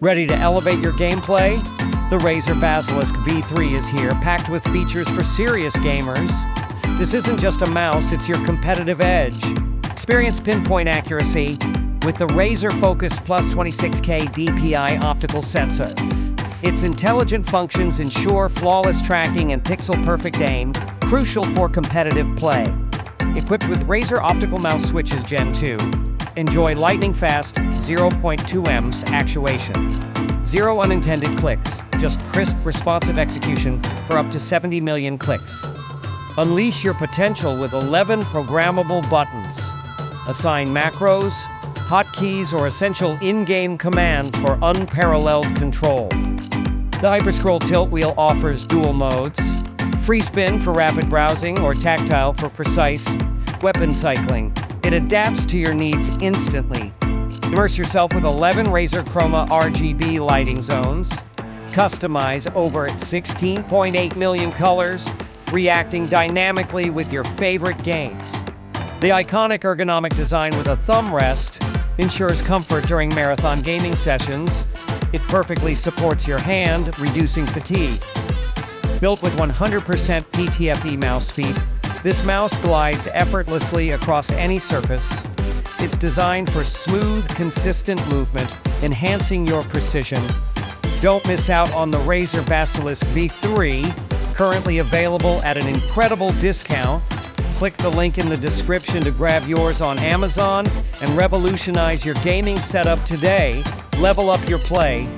Ready to elevate your gameplay? The Razer Basilisk V3 is here, packed with features for serious gamers. This isn't just a mouse, it's your competitive edge. Experience pinpoint accuracy with the Razer Focus Plus 26K DPI optical sensor. Its intelligent functions ensure flawless tracking and pixel-perfect aim, crucial for competitive play. Equipped with Razer optical mouse switches Gen 2, enjoy lightning-fast 0.2 Ms actuation. Zero unintended clicks, just crisp, responsive execution for up to 70 million clicks. Unleash your potential with 11 programmable buttons. Assign macros, hotkeys, or essential in-game commands for unparalleled control. The Hyperscroll tilt wheel offers dual modes: free spin for rapid browsing or tactile for precise weapon cycling. It adapts to your needs instantly. Immerse yourself with 11 Razer Chroma RGB lighting zones. Customize over 16.8 million colors, reacting dynamically with your favorite games. The iconic ergonomic design with a thumb rest ensures comfort during marathon gaming sessions. It perfectly supports your hand, reducing fatigue. Built with 100% PTFE mouse feet, this mouse glides effortlessly across any surface. It's designed for smooth, consistent movement, enhancing your precision. Don't miss out on the Razer Basilisk V3, currently available at an incredible discount. Click the link in the description to grab yours on Amazon and revolutionize your gaming setup today. Level up your play